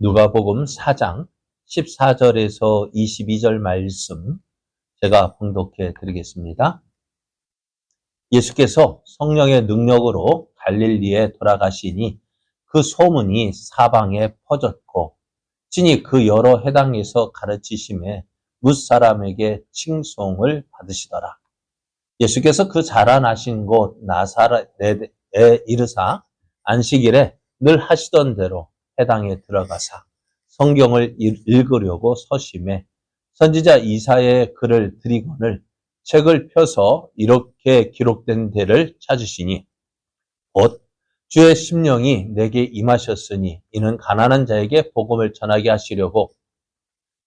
누가복음 4장 14절에서 22절 말씀 제가 봉독해 드리겠습니다. 예수께서 성령의 능력으로 갈릴리에 돌아가시니 그 소문이 사방에 퍼졌고 친히 그 여러 회당에서 가르치심에 뭇사람에게 칭송을 받으시더라. 예수께서 그 자라나신 곳 나사렛에 이르사 안식일에 늘 하시던 대로 회당에 들어가사 성경을 읽으려고 서심해 선지자 이사야의 글을 들이거늘 책을 펴서 이렇게 기록된 데를 찾으시니 곧 주의 심령이 내게 임하셨으니 이는 가난한 자에게 복음을 전하게 하시려고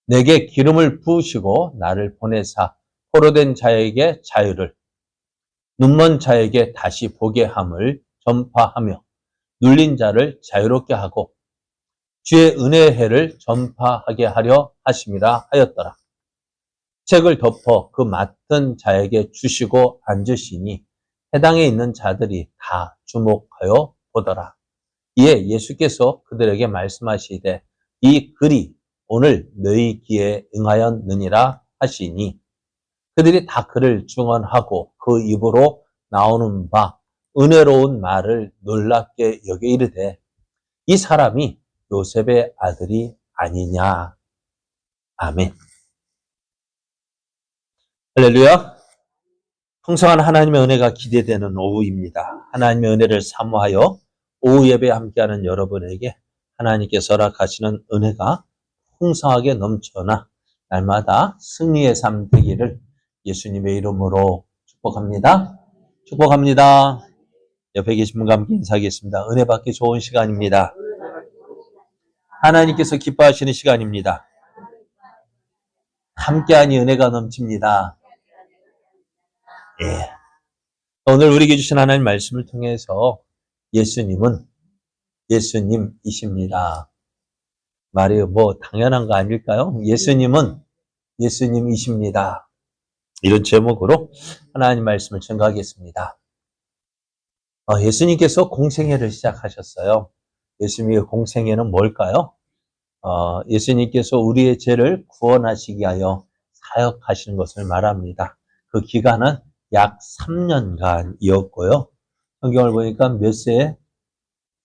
내게 기름을 부으시고 나를 보내사 포로된 자에게 자유를 눈먼 자에게 다시 보게 함을 전파하며 눌린 자를 자유롭게 하고 주의 은혜의 해를 전파하게 하려 하심이라 하였더라. 책을 덮어 그 맡은 자에게 주시고 앉으시니 해당에 있는 자들이 다 주목하여 보더라. 이에 예수께서 그들에게 말씀하시되 이 글이 오늘 너희 귀에 응하였느니라 하시니 그들이 다 그를 증언하고 그 입으로 나오는 바 은혜로운 말을 놀랍게 여겨 이르되 이 사람이 요셉의 아들이 아니냐. 아멘. 할렐루야. 풍성한 하나님의 은혜가 기대되는 오후입니다. 하나님의 은혜를 사모하여 오후 예배 함께하는 여러분에게 하나님께서 허락하시는 은혜가 풍성하게 넘쳐나 날마다 승리의 삶 되기를 예수님의 이름으로 축복합니다. 축복합니다. 옆에 계신 분과 함께 인사하겠습니다. 은혜 받기 좋은 시간입니다. 하나님께서 기뻐하시는 시간입니다. 함께하니 은혜가 넘칩니다. 예. 오늘 우리에게 주신 하나님 말씀을 통해서 예수님이십니다. 말이 당연한 거 아닐까요? 예수님은 예수님이십니다. 이런 제목으로 하나님 말씀을 전가하겠습니다. 예수님께서 공생애를 시작하셨어요. 예수님의 공생애는 뭘까요? 예수님께서 우리의 죄를 구원하시기 위하여 사역하시는 것을 말합니다. 그 기간은 약 3년간이었고요. 성경을 보니까 몇 세에?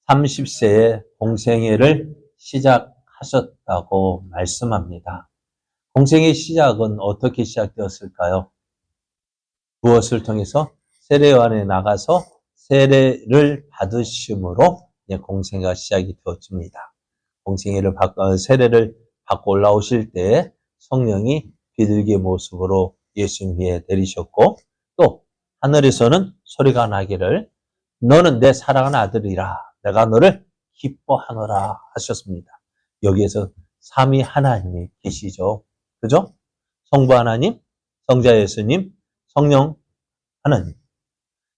30세에 공생애를 시작하셨다고 말씀합니다. 공생의 시작은 어떻게 시작되었을까요? 무엇을 통해서? 세례요한에 나가서 세례를 받으심으로 공생애가 시작이 되었습니다. 공생애를 세례를 받고 올라오실 때 성령이 비둘기의 모습으로 예수님 위에 내리셨고 또 하늘에서는 소리가 나기를 너는 내 사랑하는 아들이라 내가 너를 기뻐하노라 하셨습니다. 여기에서 삼위 하나님이 계시죠. 그죠? 성부 하나님, 성자 예수님, 성령 하나님.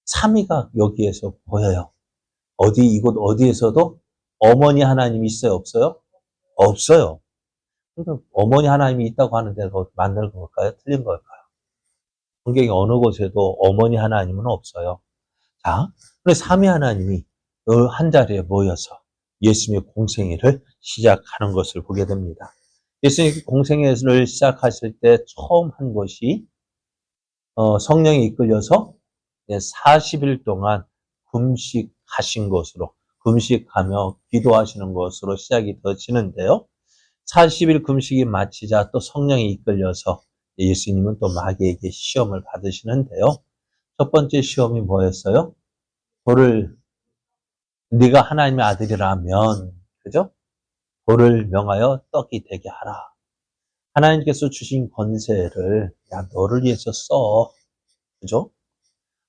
삼위가 여기에서 보여요. 이곳 어디에서도 어머니 하나님이 있어요? 없어요? 없어요. 그러니까 어머니 하나님이 있다고 하는데 만든 걸까요? 틀린 걸까요? 성경의 어느 곳에도 어머니 하나님은 없어요. 자, 그런데 삼위 하나님이 한 자리에 모여서 예수님의 공생애를 시작하는 것을 보게 됩니다. 예수님이 공생애를 시작하실 때 처음 한 것이 성령이 이끌려서 40일 동안 금식하신 것으로 금식하며 기도하시는 것으로 시작이 되어지는데요. 40일 금식이 마치자 또 성령이 이끌려서 예수님은 또 마귀에게 시험을 받으시는데요. 첫 번째 시험이 뭐였어요? 네가 하나님의 아들이라면, 그죠? 돌을 명하여 떡이 되게 하라. 하나님께서 주신 권세를 너를 위해서 써. 그죠?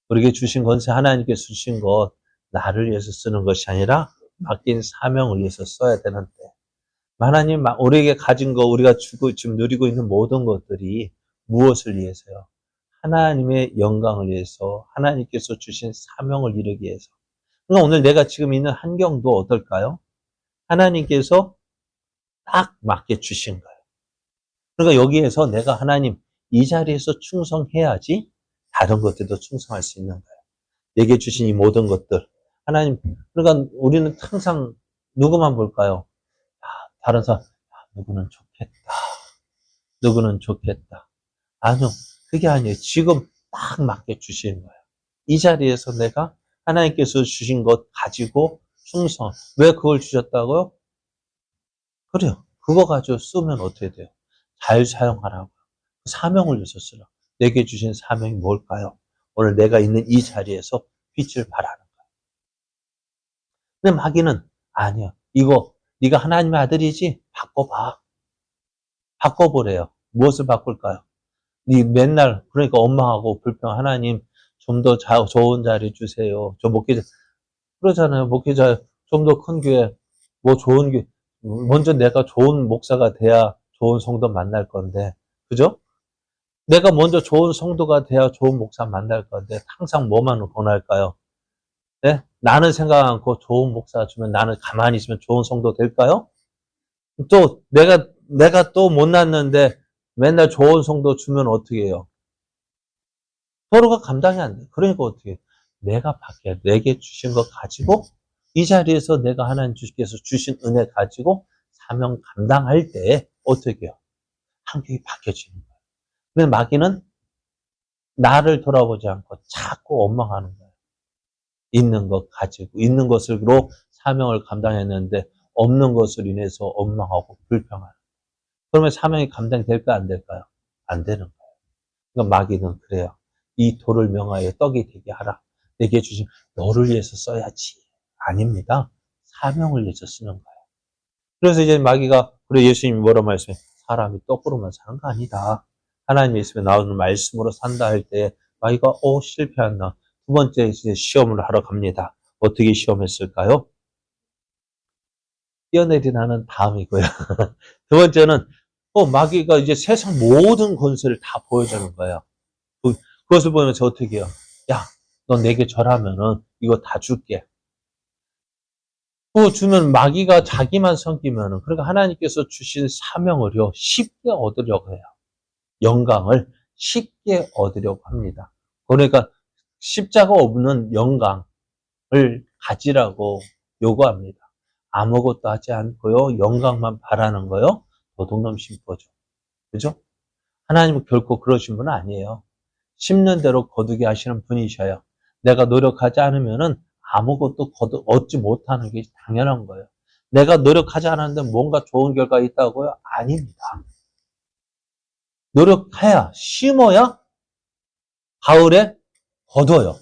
우리에게 주신 권세, 하나님께서 주신 것 나를 위해서 쓰는 것이 아니라 맡긴 사명을 위해서 써야 되는데 하나님 우리에게 가진 거 우리가 지금 누리고 있는 모든 것들이 무엇을 위해서요? 하나님의 영광을 위해서 하나님께서 주신 사명을 이루기 위해서. 그러니까 오늘 내가 지금 있는 환경도 어떨까요? 하나님께서 딱 맞게 주신 거예요. 그러니까 여기에서 내가 하나님 이 자리에서 충성해야지 다른 것들도 충성할 수 있는 거예요. 내게 주신 이 모든 것들 하나님. 그러니까 우리는 항상 누구만 볼까요? 다른 사람, 누구는 좋겠다. 누구는 좋겠다. 아니요. 그게 아니에요. 지금 딱 맞게 주시는 거예요. 이 자리에서 내가 하나님께서 주신 것 가지고 충성. 왜 그걸 주셨다고요? 그래요. 그거 가지고 쓰면 어떻게 돼요? 잘 사용하라고. 사명을 위해서 쓰라. 내게 주신 사명이 뭘까요? 오늘 내가 있는 이 자리에서 빛을 발하는 거예요. 근데 마귀는 아니야. 이거 네가 하나님의 아들이지? 바꿔봐. 바꿔보래요. 무엇을 바꿀까요? 네 맨날 그러니까 엄마하고 불평 하나님 좀 더 좋은 자리 주세요. 저 목회자 그러잖아요. 목회자 좀 더 큰 교회 뭐 좋은 교회 먼저 내가 좋은 목사가 돼야 좋은 성도 만날 건데 그죠? 내가 먼저 좋은 성도가 돼야 좋은 목사 만날 건데 항상 뭐만 원할까요? 네? 나는 생각 않고 좋은 목사 주면 나는 가만히 있으면 좋은 성도 될까요? 또 내가 또 못났는데 맨날 좋은 성도 주면 어떻게 해요? 서로가 감당이 안 돼. 그러니까 어떻게 해? 내가 밖에 내게 주신 것 가지고 이 자리에서 내가 하나님께서 주신 은혜 가지고 사명 감당할 때 어떻게 해요? 환경이 바뀌어지는 거예요. 근데 마귀는 나를 돌아보지 않고 자꾸 원망하는 거예요. 있는 것 가지고 있는 것으로 사명을 감당했는데 없는 것으로 인해서 원망하고 불평하는. 그러면 사명이 감당될까 안 될까요? 안 되는 거예요. 그러니까 마귀는 그래요. 이 돌을 명하여 떡이 되게 하라. 내게 주신 너를 위해서 써야지. 아닙니다. 사명을 위해서 쓰는 거예요. 그래서 이제 마귀가 그래 예수님이 뭐라 말씀해? 사람이 떡으로만 사는 거 아니다. 하나님 예수님에 나오는 말씀으로 산다 할 때 마귀가 실패한다. 두 번째 이제 시험을 하러 갑니다. 어떻게 시험했을까요? 뛰어내리라는 다음이고요. 두 번째는 마귀가 이제 세상 모든 권세를 다 보여주는 거예요. 그것을 보면서 어떻게 해요? 야, 너 내게 절하면은 이거 다 줄게. 그거 주면 마귀가 자기만 섬기면은, 그러니까 하나님께서 주신 사명을요, 쉽게 얻으려고 해요. 영광을 쉽게 얻으려고 합니다. 그러니까 십자가 없는 영광을 가지라고 요구합니다. 아무것도 하지 않고요, 영광만 바라는 거요, 도둑놈 심보죠. 그죠? 하나님은 결코 그러신 분은 아니에요. 심는 대로 거두게 하시는 분이셔요. 내가 노력하지 않으면은 아무것도 얻지 못하는 게 당연한 거예요. 내가 노력하지 않았는데 뭔가 좋은 결과가 있다고요? 아닙니다. 노력해야, 심어야 가을에 거둬요.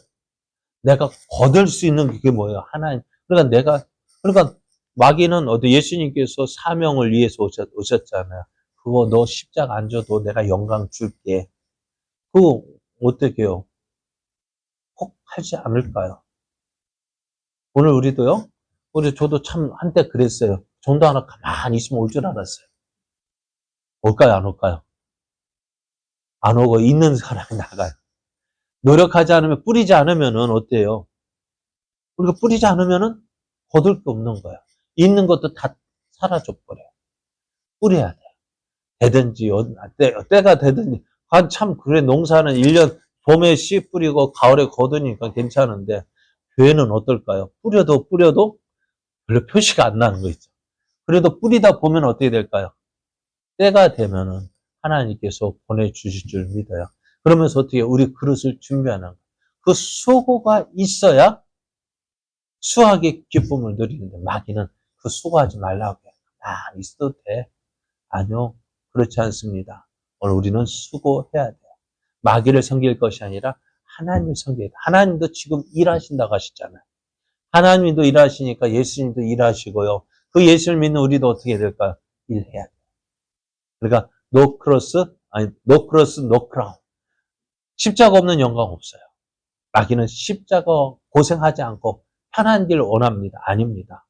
내가 거둘 수 있는 게 뭐예요? 하나님. 그러니까 마귀는 예수님께서 사명을 위해서 오셨잖아요. 그거 너 십자가 안 져도 내가 영광 줄게. 그거 어떻게 해요? 꼭 하지 않을까요? 오늘 우리도요? 저도 참 한때 그랬어요. 전도 하나 가만히 있으면 올 줄 알았어요. 올까요? 안 올까요? 안 오고 있는 사람이 나가요. 노력하지 않으면, 뿌리지 않으면은 어때요? 우리가 뿌리지 않으면은 거둘 게 없는 거야. 있는 것도 다 사라져버려요. 뿌려야 돼. 되든지, 때가 되든지. 참, 그래, 농사는 1년 봄에 씨 뿌리고 가을에 거두니까 괜찮은데, 교회는 어떨까요? 뿌려도 별로 표시가 안 나는 거 있죠. 그래도 뿌리다 보면 어떻게 될까요? 때가 되면은 하나님께서 보내주실 줄 믿어요. 그러면서 어떻게 우리 그릇을 준비하는 거예요. 그 수고가 있어야 수확의 기쁨을 누리는데 마귀는 그 수고하지 말라고 해요. 있어도 돼. 아니요. 그렇지 않습니다. 오늘 우리는 수고해야 돼요. 마귀를 섬길 것이 아니라 하나님을 섬겨야 돼요. 하나님도 지금 일하신다고 하셨잖아요. 하나님도 일하시니까 예수님도 일하시고요. 그 예수를 믿는 우리도 어떻게 될까요? 일해야 돼요. 그러니까 no cross, no crown. 십자가 없는 영광 없어요. 마귀는 십자가 고생하지 않고 편한 길 원합니다. 아닙니다.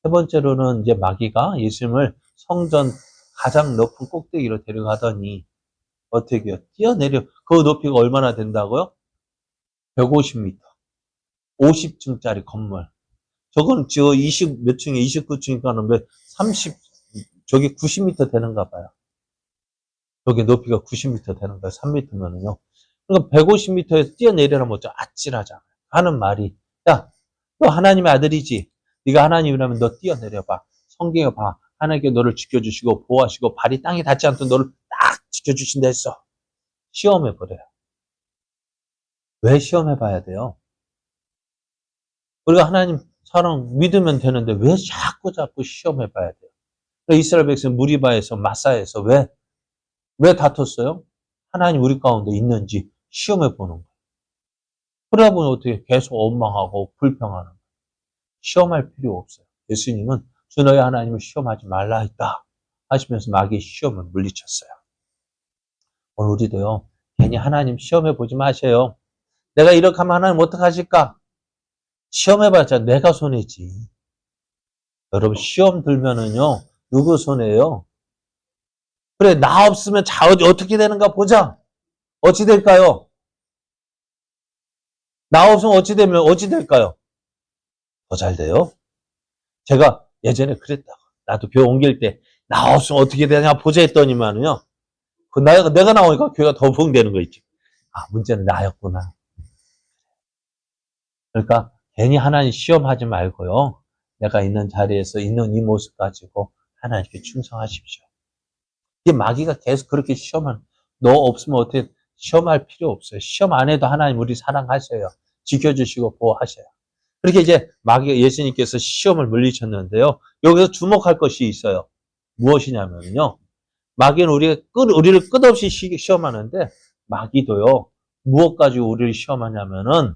세 번째로는 이제 마귀가 예수님을 성전 가장 높은 꼭대기로 데려가더니 어떻게 해요? 뛰어내려. 그 높이가 얼마나 된다고요? 150m. 50층짜리 건물. 저건 저 20 몇 층에 29층이니까는 30 90m 되는가 봐요. 여기 높이가 90m 되는 거예요. 3m면은요. 그러니까 150m에서 뛰어내려면 뭐죠? 아찔하잖아요. 하는 말이, 야, 너 하나님의 아들이지? 네가 하나님이라면 너 뛰어내려봐. 성경에 봐. 하나님께 너를 지켜주시고 보호하시고 발이 땅에 닿지 않도록 너를 딱 지켜주신다 했어. 시험해버려요. 왜 시험해봐야 돼요? 우리가 하나님 사랑 믿으면 되는데 왜 자꾸 시험해봐야 돼요? 이스라엘 백성 무리바에서 마사에서 왜 다퉜어요? 하나님 우리 가운데 있는지 시험해보는 거예요. 그러다 보니 어떻게 계속 원망하고 불평하는 거예요. 시험할 필요 없어요. 예수님은 주 너희 하나님을 시험하지 말라 했다 하시면서 마귀의 시험을 물리쳤어요. 오늘 우리도요, 괜히 하나님 시험해보지 마세요. 내가 이렇게 하면 하나님 어떡하실까? 시험해봤자 내가 손해지. 여러분 시험 들면은요, 누구 손해예요? 그래, 나 없으면 자 어떻게 되는가 보자. 어찌 될까요? 나 없으면 어찌 될까요? 더 잘 돼요? 제가 예전에 그랬다고. 나도 교회 옮길 때 나 없으면 어떻게 되냐 보자 했더니만요. 내가 나오니까 교회가 더 부흥되는 거 있지. 아, 문제는 나였구나. 그러니까 괜히 하나님 시험하지 말고요. 내가 있는 자리에서 있는 이 모습 가지고 하나님께 충성하십시오. 이게 마귀가 계속 그렇게 너 없으면 어떻게 시험할 필요 없어요. 시험 안 해도 하나님 우리 사랑하셔요. 지켜주시고 보호하셔요. 그렇게 이제 예수님께서 시험을 물리쳤는데요. 여기서 주목할 것이 있어요. 무엇이냐면요. 마귀는 우리를 끝없이 시험하는데 마귀도요. 무엇 가지고 우리를 시험하냐면은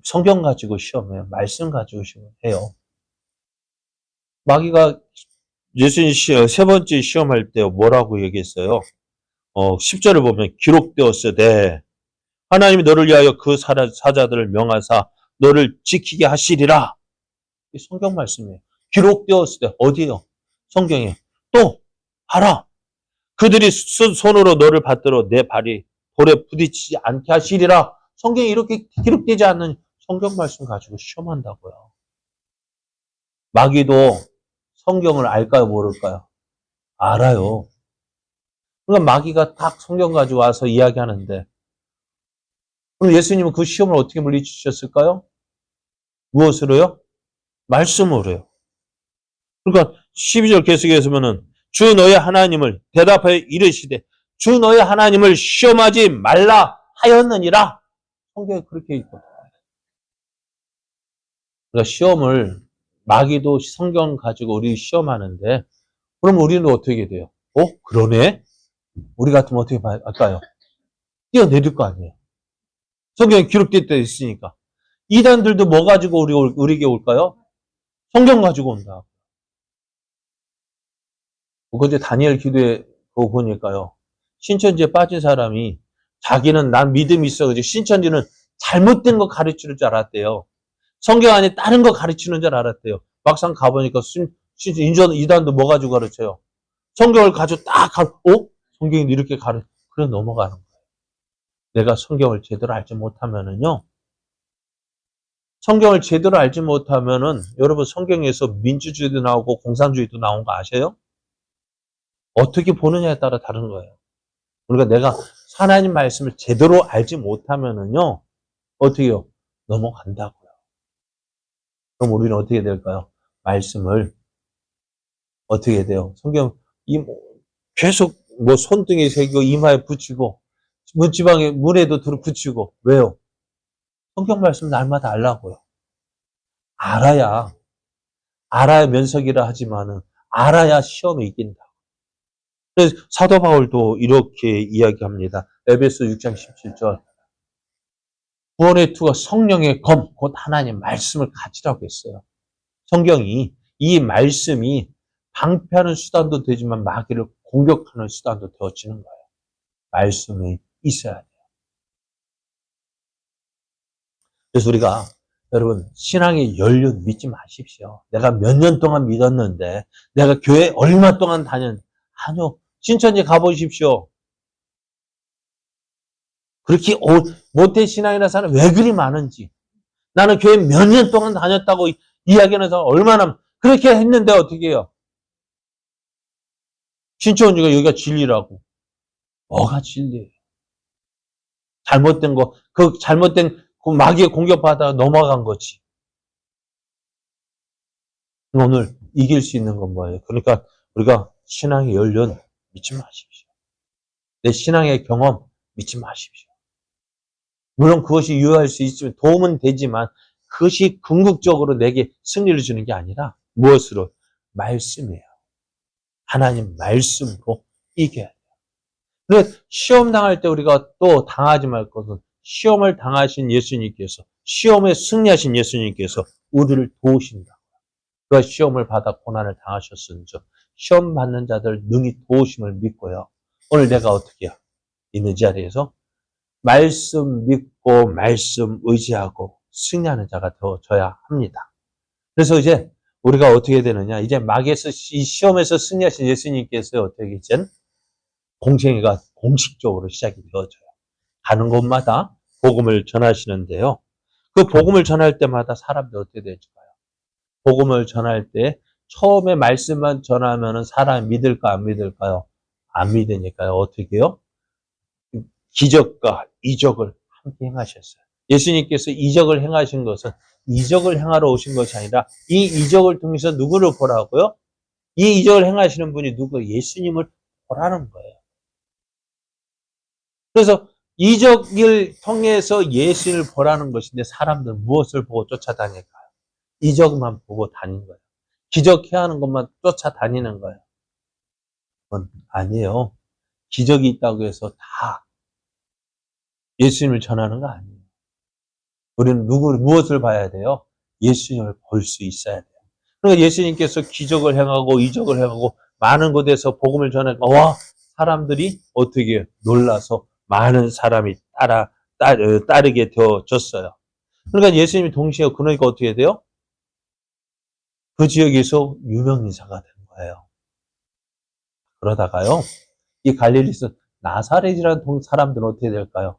성경 가지고 시험해요. 말씀 가지고 시험해요. 마귀가 예수님 세 번째 시험할 때 뭐라고 얘기했어요? 10절을 보면 기록되었으되 하나님이 너를 위하여 그 사자들을 명하사 너를 지키게 하시리라. 이 성경 말씀이에요. 기록되었을 때 어디에요? 성경에. 또 봐라. 그들이 손으로 너를 받들어 내 발이 돌에 부딪히지 않게 하시리라. 성경에 이렇게 기록되지 않는 성경 말씀 가지고 시험한다고요. 마귀도 성경을 알까요? 모를까요? 알아요. 그러니까 마귀가 딱 성경 가지고 와서 이야기하는데 그럼 예수님은 그 시험을 어떻게 물리치셨을까요? 무엇으로요? 말씀으로요. 그러니까 12절 계속해서 보면은 주 너의 하나님을 대답하여 이르시되 주 너의 하나님을 시험하지 말라 하였느니라. 성경에 그렇게 있거든요. 그러니까 시험을 마귀도 성경 가지고 우리 시험하는데 그럼 우리는 어떻게 돼요? 그러네? 우리 같으면 어떻게 할까요? 뛰어내릴 거 아니에요. 성경에 기록되어 있으니까. 이단들도 뭐 가지고 우리에게 올까요? 성경 가지고 온다. 그제 다니엘 기도에 그거 보니까요. 신천지에 빠진 사람이 자기는 난 믿음이 있어가지고 신천지는 잘못된 거 가르치는 줄 알았대요. 성경 안에 다른 거 가르치는 줄 알았대요. 막상 가보니까 이단도 뭐 가지고 가르쳐요? 성경을 가지고 성경이 이렇게 그래 넘어가는 거예요. 내가 성경을 제대로 알지 못하면은요. 성경을 제대로 알지 못하면은 여러분 성경에서 민주주의도 나오고 공산주의도 나온 거 아세요? 어떻게 보느냐에 따라 다른 거예요. 그러니까 내가 하나님 말씀을 제대로 알지 못하면은요. 어떻게 해요? 넘어간다고요. 그럼 우리는 어떻게 될까요? 말씀을 어떻게 돼요? 성경 계속 손등에 새기고 이마에 붙이고 문지방에 문에도 붙이고 왜요? 성경 말씀 날마다 알라고요. 알아야 면석이라 하지만은 알아야 시험에 이긴다. 그래서 사도 바울도 이렇게 이야기합니다. 에베소 6장 17절. 구원의 투가 성령의 검, 곧 하나님 말씀을 가지라고 했어요. 성경이 이 말씀이 방패하는 수단도 되지만 마귀를 공격하는 수단도 되어지는 거예요. 말씀이 있어야 돼요. 그래서 우리가 여러분 신앙의 연륜 믿지 마십시오. 내가 몇 년 동안 믿었는데 내가 교회 얼마 동안 아니요. 신천지 가보십시오. 그렇게 모태 신앙이라는 사람이 왜 그리 많은지 나는 교회 몇 년 동안 다녔다고 이야기하는 사람 얼마나 그렇게 했는데 어떻게 해요? 신천지가 여기가 진리라고. 뭐가 진리예요? 잘못된 거, 잘못된 마귀의 공격받아 넘어간 거지. 오늘 이길 수 있는 건 뭐예요? 그러니까 우리가 신앙의 연륜 믿지 마십시오. 내 신앙의 경험 믿지 마십시오. 물론 그것이 유효할 수 있으면 도움은 되지만 그것이 궁극적으로 내게 승리를 주는 게 아니라 무엇으로? 말씀이에요. 하나님 말씀으로 이겨야 돼요. 그런데 시험 당할 때 우리가 또 당하지 말 것은 시험을 당하신 예수님께서, 시험에 승리하신 예수님께서 우리를 도우신다. 그가 시험을 받아 고난을 당하셨은즉 시험 받는 자들 능히 도우심을 믿고요. 오늘 내가 어떻게 해요? 있는 자리에서 말씀 믿고 말씀 의지하고 승리하는 자가 되어져야 합니다. 그래서 이제 우리가 어떻게 되느냐? 이제 막에서 이 시험에서 승리하신 예수님께서 어떻게 이제 공생애가 공식적으로 시작이 되어져요. 가는 곳마다 복음을 전하시는데요. 그 복음을 전할 때마다 사람들이 어떻게 될까요? 복음을 전할 때 처음에 말씀만 전하면 사람이 믿을까 안 믿을까요? 안 믿으니까요. 어떻게 해요? 기적과 이적을 함께 행하셨어요. 예수님께서 이적을 행하신 것은 이적을 행하러 오신 것이 아니라 이 이적을 통해서 누구를 보라고요? 이 이적을 행하시는 분이 누구? 예수님을 보라는 거예요. 그래서 이적을 통해서 예수님을 보라는 것인데 사람들은 무엇을 보고 쫓아다닐까요? 이적만 보고 다니는 거예요. 기적해야 하는 것만 쫓아다니는 거예요. 그건 아니에요. 기적이 있다고 해서 다 예수님을 전하는 거 아니에요. 우리는 무엇을 봐야 돼요? 예수님을 볼 수 있어야 돼요. 그러니까 예수님께서 기적을 행하고 이적을 행하고 많은 곳에서 복음을 전하니까 와 사람들이 어떻게 놀라서 많은 사람이 따르게 되어졌어요. 그러니까 예수님이 동시에 그러니까 어떻게 돼요? 그 지역에서 유명 인사가 된 거예요. 그러다가요, 이 갈릴리에서 나사렛이라는 사람들은 어떻게 될까요?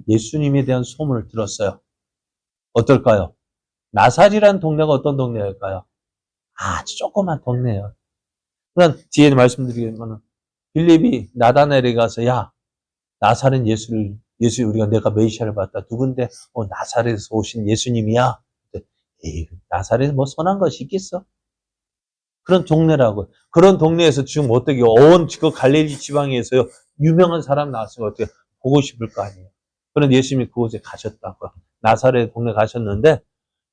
예수님에 대한 소문을 들었어요. 어떨까요? 나사렛이라는 동네가 어떤 동네일까요? 아주 조그만 동네예요. 그러니까 뒤에 말씀드리면 빌립이 나다나엘에 가서 야 나사렛 예수 우리가 내가 메시아를 봤다. 누군데? 나사렛에서 오신 예수님이야. 에이, 나사렛에 뭐 선한 것이 있겠어? 그런 동네라고. 그런 동네에서 지금 어떻게 온 그 갈릴리 지방에서요 유명한 사람 나왔으면 어떻게 보고 싶을 거 아니에요. 그런 예수님이 그곳에 가셨다고. 나사렛 동네 가셨는데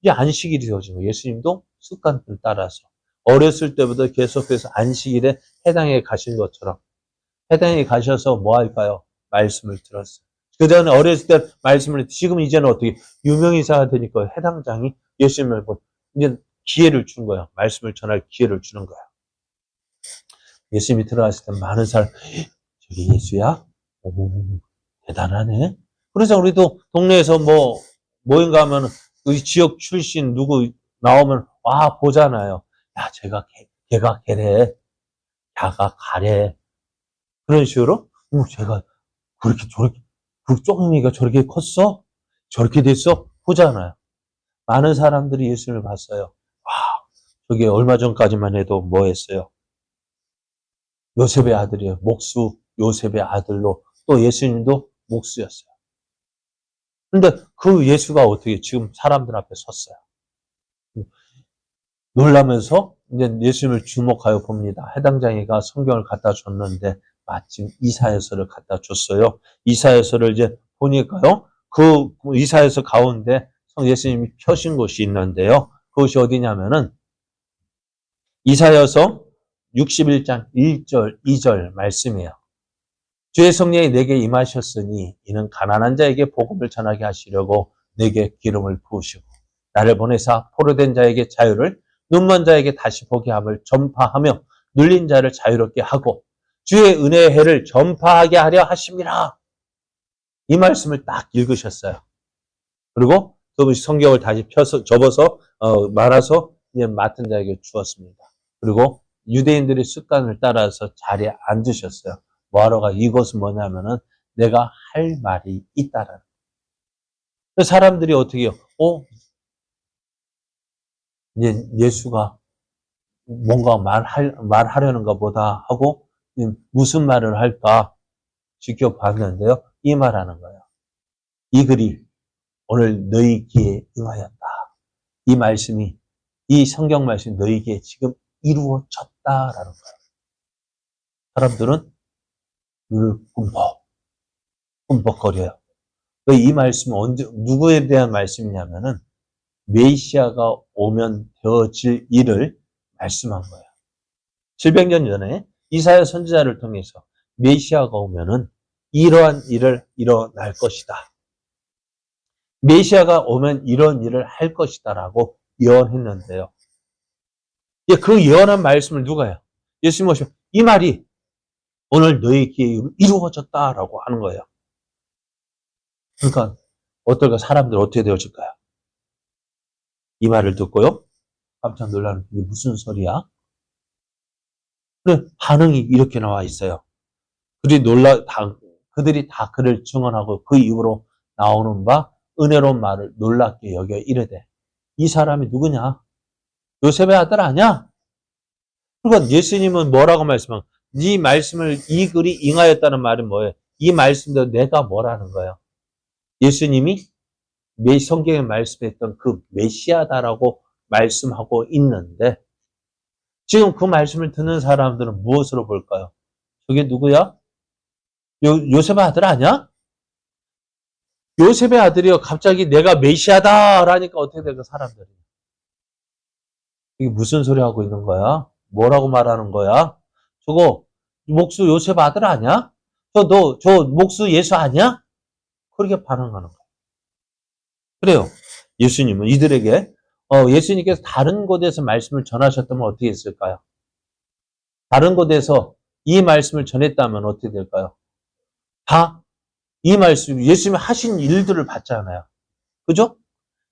이제 안식일이 되어진 거예요. 예수님도 습관을 따라서 어렸을 때부터 계속해서 안식일에 해당에 가신 것처럼 해당에 가셔서 뭐 할까요? 말씀을 들었어요. 그 전에 어렸을 때 말씀을 지금 이제는 어떻게 유명인사가 되니까 해당장이 예수님을 이제 기회를 준 거야. 말씀을 전할 기회를 주는 거야. 예수님이 들어갔을 때 많은 사람 저기 예수야? 오, 대단하네. 그래서 우리도 동네에서 뭐 모임 가면 우리 지역 출신 누구 나오면 와 보잖아요. 야 걔가 걔래. 걔가 가래. 그런 식으로 제가 그렇게 저렇게 그 조금이가 저렇게 컸어? 저렇게 됐어? 보잖아요. 많은 사람들이 예수를 봤어요. 와, 저게 얼마 전까지만 해도 뭐 했어요? 요셉의 아들이에요. 목수 요셉의 아들로 또 예수님도 목수였어요. 근데 그 예수가 어떻게 지금 사람들 앞에 섰어요. 놀라면서 이제 예수님을 주목하여 봅니다. 해당장이가 성경을 갖다 줬는데 마침 이사야서를 갖다 줬어요. 이사야서를 이제 보니까요. 그 이사야서 가운데 예수님이 펴신 곳이 있는데요. 그것이 어디냐면은 이사야서 61장 1절, 2절 말씀이에요. 주의 성령이 내게 임하셨으니 이는 가난한 자에게 복음을 전하게 하시려고 내게 기름을 부으시고 나를 보내사 포로된 자에게 자유를 눈먼 자에게 다시 보게 함을 전파하며 눌린 자를 자유롭게 하고 주의 은혜의 해를 전파하게 하려 하심이라. 이 말씀을 딱 읽으셨어요. 그리고 그것이 성경을 다시 접어서 말아서 이제 맡은 자에게 주었습니다. 그리고 유대인들의 습관을 따라서 자리에 앉으셨어요. 뭐하러가 이것은 뭐냐면은 내가 할 말이 있다라는. 사람들이 어떻게 해요? 이제 예수가 뭔가 말하려는가 보다 하고 무슨 말을 할까 지켜봤는데요. 이 말하는 거예요. 이 글이 오늘 너희 귀에 응하였다. 이 말씀이 이 성경 말씀이 너에게 지금 이루어졌다라는 거예요. 사람들은 눈을 꿈벅거려요. 왜 이 말씀은 누구에 대한 말씀이냐면은 메시아가 오면 되어질 일을 말씀한 거예요. 700년 전에 이사야 선지자를 통해서 메시아가 오면은 이러한 일을 일어날 것이다. 메시아가 오면 이런 일을 할 것이다라고 예언했는데요. 그 예언한 말씀을 누가 해요? 예수님 오셔 이 말이 오늘 너에게 이루어졌다라고 하는 거예요. 그러니까 어떨까? 사람들 어떻게 되어질까요? 이 말을 듣고요. 깜짝 놀라는 게 무슨 소리야? 그래, 반응이 이렇게 나와 있어요. 그들이 다 그를 증언하고 그 이후로 나오는 바 은혜로운 말을 놀랍게 여겨 이르되 이 사람이 누구냐? 요셉의 아들 아니야? 그러니까 예수님은 뭐라고 말씀하고 네 말씀을 이 글이 응하였다는 말은 뭐예요? 이 말씀대로 내가 뭐라는 거예요? 예수님이 성경에 말씀했던 그 메시아다라고 말씀하고 있는데 지금 그 말씀을 듣는 사람들은 무엇으로 볼까요? 저게 누구야? 요셉의 아들 아니야? 요셉의 아들이요. 갑자기 내가 메시아다라니까 어떻게 될까 사람들이. 이게 무슨 소리 하고 있는 거야? 뭐라고 말하는 거야? 저거 목수 요셉 아들 아니야? 저 목수 예수 아니야? 그렇게 반응하는 거야. 그래요. 예수님은 이들에게 예수님께서 다른 곳에서 말씀을 전하셨다면 어떻게 했을까요? 다른 곳에서 이 말씀을 전했다면 어떻게 될까요? 다 이 말씀, 예수님이 하신 일들을 봤잖아요. 그죠?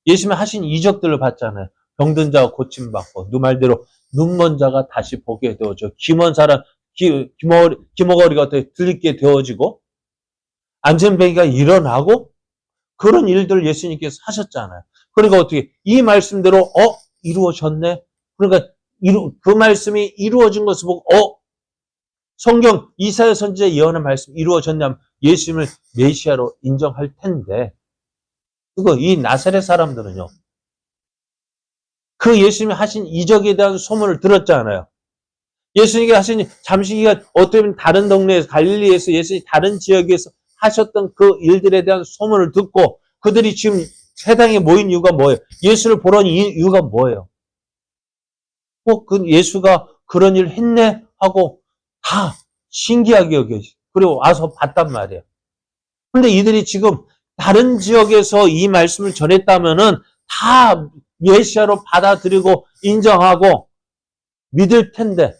예수님이 하신 이적들을 봤잖아요. 병든 자가 고침받고, 그 말대로 눈먼 자가 다시 보게 되어져. 귀먼 사람, 귀머거리가 들리게 되어지고, 안전뱅이가 일어나고, 그런 일들을 예수님께서 하셨잖아요. 그러니까 어떻게, 이 말씀대로, 이루어졌네? 그러니까, 그 말씀이 이루어진 것을 보고, 성경 이사야 선지자 예언의 말씀 이루어졌냐면 예수님을 메시아로 인정할 텐데 이 나사렛 사람들은요. 그 예수님이 하신 이적에 대한 소문을 들었잖아요. 예수님이 하신 잠시기가 어떻게 보면 다른 동네에서 갈릴리에서 예수님이 다른 지역에서 하셨던 그 일들에 대한 소문을 듣고 그들이 지금 세상에 모인 이유가 뭐예요? 예수를 보러 온 이유가 뭐예요? 그 예수가 그런 일을 했네 하고 다 신기하게 여겨지. 그리고 와서 봤단 말이에요. 근데 이들이 지금 다른 지역에서 이 말씀을 전했다면은 다 메시아로 받아들이고 인정하고 믿을 텐데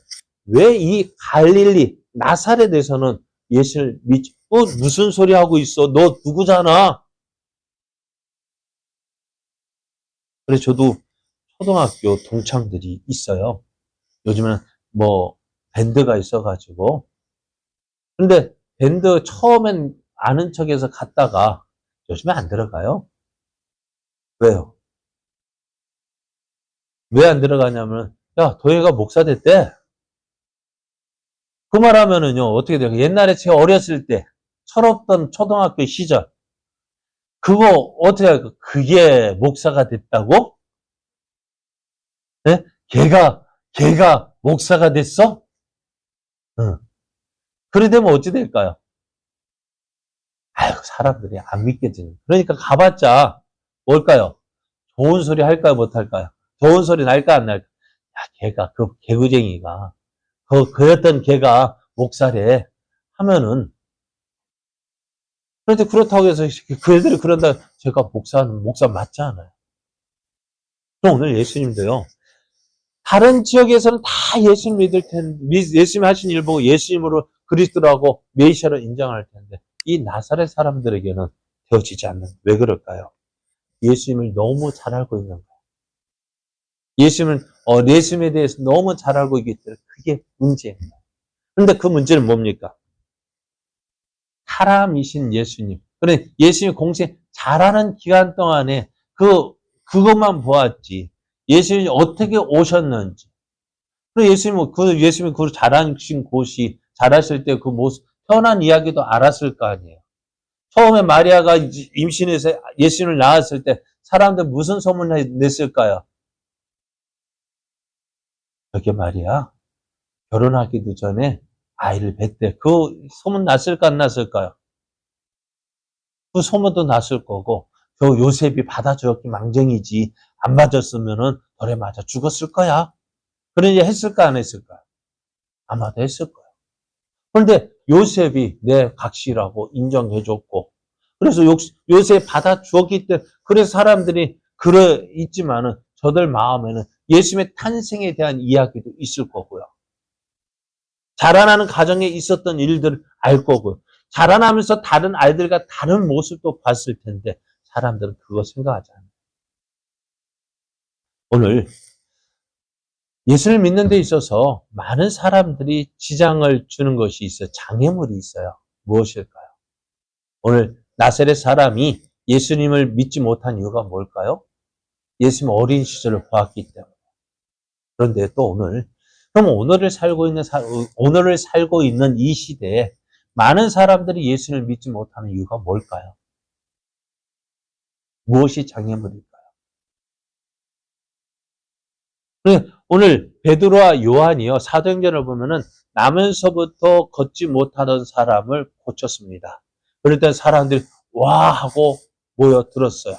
왜 이 갈릴리 나사렛에서는 예수를 믿지? 무슨 소리 하고 있어? 너 누구잖아? 그래서 저도 초등학교 동창들이 있어요. 요즘은 밴드가 있어가지고 근데 밴드 처음엔 아는 척해서 갔다가 요즘에 안 들어가요. 왜요? 왜 안 들어가냐면 야 도혜가 목사 됐대. 그 말하면은요 어떻게 돼요? 옛날에 제가 어렸을 때 철없던 초등학교 시절 그거 어떻게 할까? 그게 목사가 됐다고? 네? 걔가 목사가 됐어? 응. 그래 되면 어찌 될까요? 아유 사람들이 안 믿겨지는. 그러니까 가봤자 뭘까요? 좋은 소리 할까요? 못할까요? 좋은 소리 날까 안 날까? 야 걔가 그 개구쟁이가 그랬던 걔가 목사래 하면은 그런데 그렇다고 해서 그 애들이 그런다 제가 목사 맞지 않아요. 그럼 오늘 예수님도요. 다른 지역에서는 다 예수님 믿을 텐데 예수님 하신 일 보고 예수님으로 그리스도라고 메시아로 인정할 텐데 이 나사렛 사람들에게는 되어지지 않는 왜 그럴까요? 예수님을 너무 잘 알고 있는 거예요. 예수님에 대해서 너무 잘 알고 있기 때문에 그게 문제입니다. 그런데 그 문제는 뭡니까? 사람이신 예수님. 그래, 예수님 공생 잘하는 기간 동안에 그것만 보았지. 예수님이 어떻게 오셨는지. 그리고 예수님이 그 잘하신 곳이, 잘하실 때 그 모습, 편한 이야기도 알았을 거 아니에요. 처음에 마리아가 임신해서 예수님을 낳았을 때 사람들 무슨 소문을 냈을까요? 저게 말이야, 결혼하기도 전에 아이를 뱄대. 그 소문 났을까 안 났을까요? 그 소문도 났을 거고, 그 요셉이 받아줬기 망정이지, 안 받았으면은 덜에 맞아 죽었을 거야. 그런 얘기 했을까 안 했을까? 아마도 했을 거야. 그런데 요셉이 내 각시라고 인정해줬고, 그래서 요셉 받아주었기 때문에, 그래서 사람들이 그래 있지만은 저들 마음에는 예수님의 탄생에 대한 이야기도 있을 거고요. 자라나는 가정에 있었던 일들을 알 거고요. 자라나면서 다른 아이들과 다른 모습도 봤을 텐데 사람들은 그거 생각하지 않아요. 오늘 예수를 믿는 데 있어서 많은 사람들이 지장을 주는 것이 있어요. 장애물이 있어요. 무엇일까요? 오늘 나사렛 사람이 예수님을 믿지 못한 이유가 뭘까요? 예수님 어린 시절을 보았기 때문에. 그런데 또 그럼 오늘을 살고 있는 이 시대에 많은 사람들이 예수를 믿지 못하는 이유가 뭘까요? 무엇이 장애물일까요? 오늘 베드로와 요한이요, 사도행전을 보면은 나면서부터 걷지 못하던 사람을 고쳤습니다. 그럴 때 사람들이 와 하고 모여들었어요.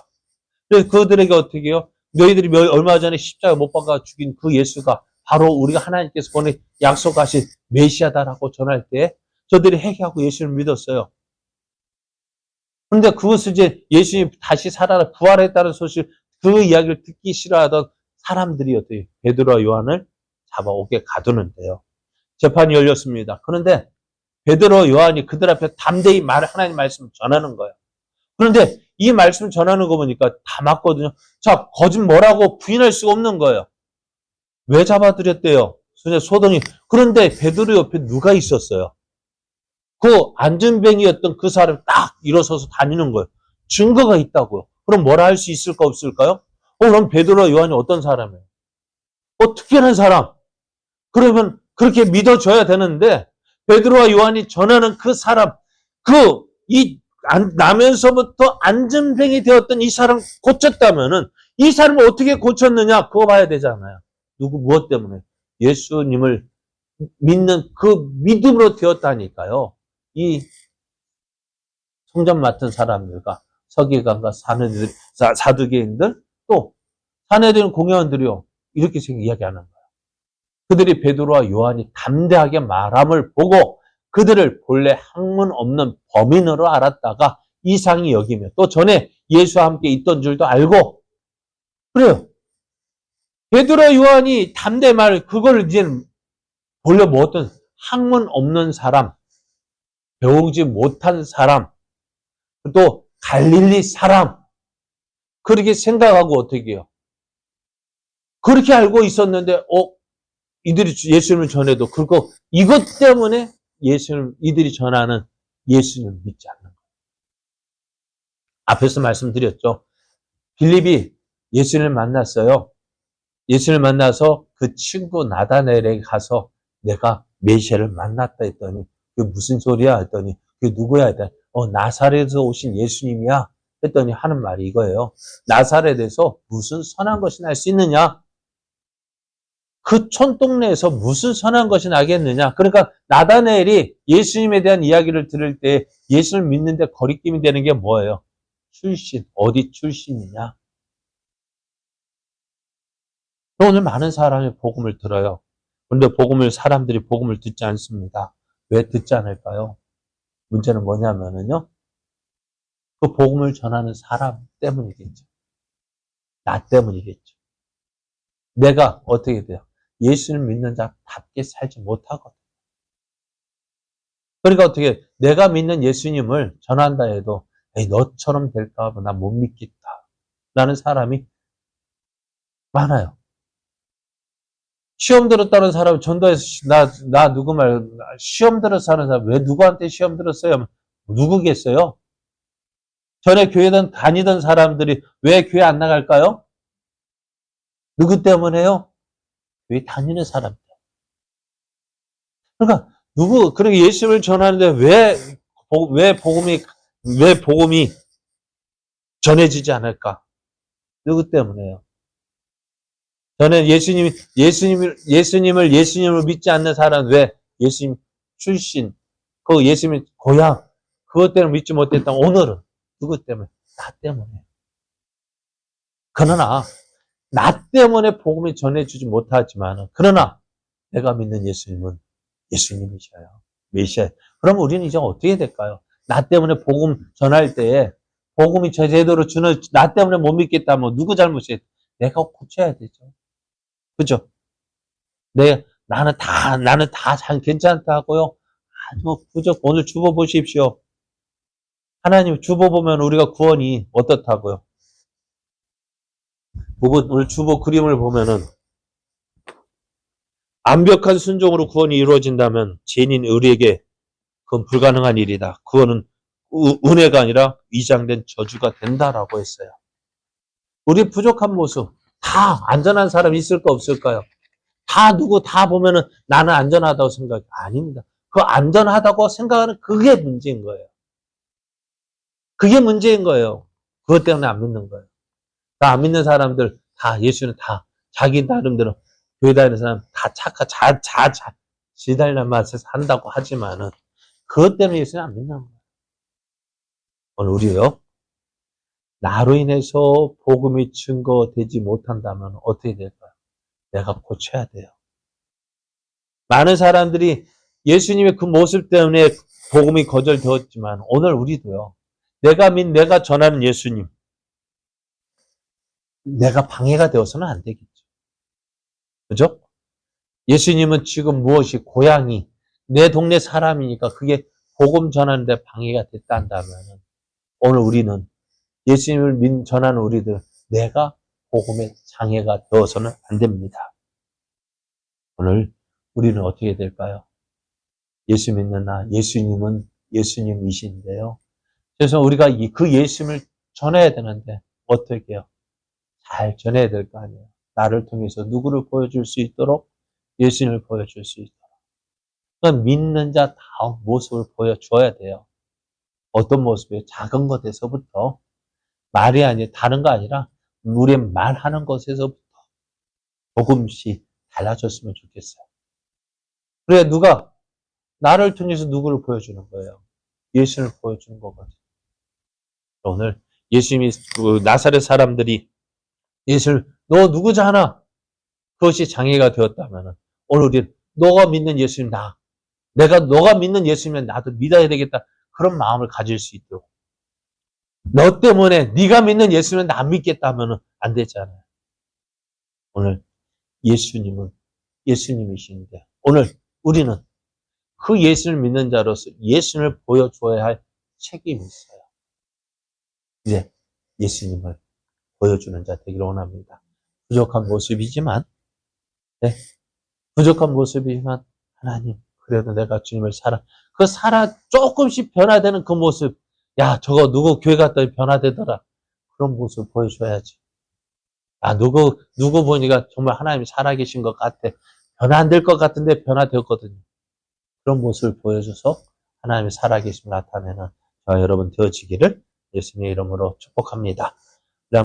그래서 그들에게 어떻게 해요? 너희들이 얼마 전에 십자가 못 박아 죽인 그 예수가 바로 우리가 하나님께서 보내 약속하신 메시아다라고 전할 때 저들이 회개하고 예수를 믿었어요. 그런데 그것을 이제 예수님이 다시 살아나 부활했다는 소식, 그 이야기를 듣기 싫어하던 사람들이 어떻게 베드로와 요한을 잡아오게 가두는데요. 재판이 열렸습니다. 그런데 베드로와 요한이 그들 앞에 담대히 하나님 말씀을 전하는 거예요. 그런데 이 말씀을 전하는 거 보니까 다 맞거든요. 자, 거짓 뭐라고 부인할 수가 없는 거예요. 왜 잡아들였대요? 소동이. 그런데 베드로 옆에 누가 있었어요? 그 안전뱅이였던 그 사람이 딱 일어서서 다니는 거예요. 증거가 있다고요. 그럼 뭐라 할 수 있을까 없을까요? 그럼 베드로와 요한이 어떤 사람이에요? 특별한 사람. 그러면 그렇게 믿어줘야 되는데 베드로와 요한이 전하는 그 사람, 나면서부터 안전뱅이 되었던 이 사람 고쳤다면은 이 사람을 어떻게 고쳤느냐? 그거 봐야 되잖아요. 무엇 때문에? 예수님을 믿는 그 믿음으로 되었다니까요. 이 성전 맡은 사람들과 서기관과 사두개인들, 또 사내들은 공회원들이요, 이렇게 이야기하는 거예요. 그들이 베드로와 요한이 담대하게 말함을 보고 그들을 본래 학문 없는 범인으로 알았다가 이상히 여기며, 또 전에 예수와 함께 있던 줄도 알고, 그래요. 베드로와 요한이 담대 말, 그걸 이제 본래 어떤 학문 없는 사람, 배우지 못한 사람, 또 갈릴리 사람, 그렇게 생각하고 어떻게 해요? 그렇게 알고 있었는데, 이들이 예수님을 전해도 이것 때문에 이들이 전하는 예수님을 믿지 않는 거예요. 앞에서 말씀드렸죠. 빌립이 예수님을 만났어요. 예수님을 만나서 그 친구 나다나엘에게 가서 내가 메시아를 만났다 했더니 그게 무슨 소리야 했더니 그게 누구야 했더니 나사렛에서 오신 예수님이야 했더니 하는 말이 이거예요. 나사렛에서 무슨 선한 것이 날 수 있느냐? 그 촌동네에서 무슨 선한 것이 나겠느냐? 그러니까 나다나엘이 예수님에 대한 이야기를 들을 때 예수를 믿는데 거리낌이 되는 게 뭐예요? 출신, 어디 출신이냐? 오늘 많은 사람이 복음을 들어요. 그런데 사람들이 복음을 듣지 않습니다. 왜 듣지 않을까요? 문제는 뭐냐면은요, 그 복음을 전하는 사람 때문이겠죠. 나 때문이겠죠. 내가 어떻게 돼요? 예수를 믿는 자답게 살지 못하거든. 그러니까 어떻게, 내가 믿는 예수님을 전한다 해도, 에이, 너처럼 될까 봐 나 못 믿겠다. 라는 사람이 많아요. 시험 들었다는 사람, 전도해서, 시험 들어서 하는 사람, 왜 누구한테 시험 들었어요? 누구겠어요? 전에 교회 다니던 사람들이 왜 교회 안 나갈까요? 누구 때문에요? 교회 다니는 사람들. 그러니까, 그렇게 예수를 전하는데 왜 복음이 전해지지 않을까? 누구 때문에요? 저는 예수님을 믿지 않는 사람은 왜? 예수님 출신, 그 예수님 고향, 그것 때문에 믿지 못했다. 오늘은 누구 때문에? 나 때문에. 그러나 나 때문에 복음이 전해주지 못하지만, 그러나 내가 믿는 예수님은 예수님이셔요. 메시아. 그럼 우리는 이제 어떻게 될까요? 나 때문에 복음 전할 때에 복음이 제대로 주는 나 때문에 못 믿겠다면 누구 잘못이에요? 내가 고쳐야 되죠. 그죠? 나는 다 잘 괜찮다고요? 아주 부족. 오늘 주보 보십시오. 하나님 주보 보면 우리가 구원이 어떻다고요? 오늘 주보 그림을 보면은 완벽한 순종으로 구원이 이루어진다면 죄인인 우리에게 그건 불가능한 일이다. 그거는 은혜가 아니라 위장된 저주가 된다라고 했어요. 우리 부족한 모습, 다 안전한 사람 있을까 없을까요? 다 보면은 나는 안전하다고 생각해. 아닙니다. 그 안전하다고 생각하는 그게 문제인 거예요. 그게 문제인 거예요. 그것 때문에 안 믿는 거예요. 다 안 믿는 사람들, 예수는 다 자기 나름대로 교회 다니는 사람 다 지달란 맛에 산다고 하지만은 그것 때문에 예수는 안 믿는 거예요. 오늘 우리요. 나로 인해서 복음이 증거되지 못한다면 어떻게 될까요? 내가 고쳐야 돼요. 많은 사람들이 예수님의 그 모습 때문에 복음이 거절되었지만 오늘 우리도요. 내가 전하는 예수님, 내가 방해가 되어서는 안 되겠죠. 그죠? 예수님은 지금 무엇이 고향이 내 동네 사람이니까 그게 복음 전하는데 방해가 됐다 한다면 오늘 우리는 예수님을 전하는 우리들 내가 복음의 장애가 되어서는 안 됩니다. 오늘 우리는 어떻게 될까요? 예수 믿는 나, 예수님은 예수님이신데요. 그래서 우리가 그 예수님을 전해야 되는데 어떻게 해요? 잘 전해야 될 거 아니에요. 나를 통해서 누구를 보여줄 수 있도록 예수님을 보여줄 수 있도록. 그건 믿는 자다운 모습을 보여줘야 돼요. 어떤 모습이에요? 작은 것에서부터 말이 아니라 다른 거 아니라 우리 말하는 것에서부터 조금씩 달라졌으면 좋겠어요. 그래 나를 통해서 누구를 보여주는 거예요? 예수를 보여주는 거거든요. 오늘 예수님이 나사렛 사람들이 예수를 너 누구잖아. 그것이 장애가 되었다면 오늘 우리 너가 믿는 예수님 너가 믿는 예수님은 나도 믿어야 되겠다. 그런 마음을 가질 수 있도록. 너 때문에 네가 믿는 예수님은 나 안 믿겠다면 안 되잖아요. 오늘 예수님은 예수님이신데 오늘 우리는 그 예수를 믿는 자로서 예수님을 보여줘야 할 책임이 있어요. 이제 예수님을 보여주는 자 되기를 원합니다. 부족한 모습이지만 하나님 그래도 내가 주님을 조금씩 변화되는 그 모습 저거 누구 교회 갔더니 변화되더라. 그런 모습을 보여줘야지. 누구 보니까 정말 하나님이 살아계신 것 같아. 변화 안 될 것 같은데 변화되었거든요. 그런 모습을 보여줘서 하나님이 살아계심을 나타내는 저와 여러분 되어지기를 예수님의 이름으로 축복합니다.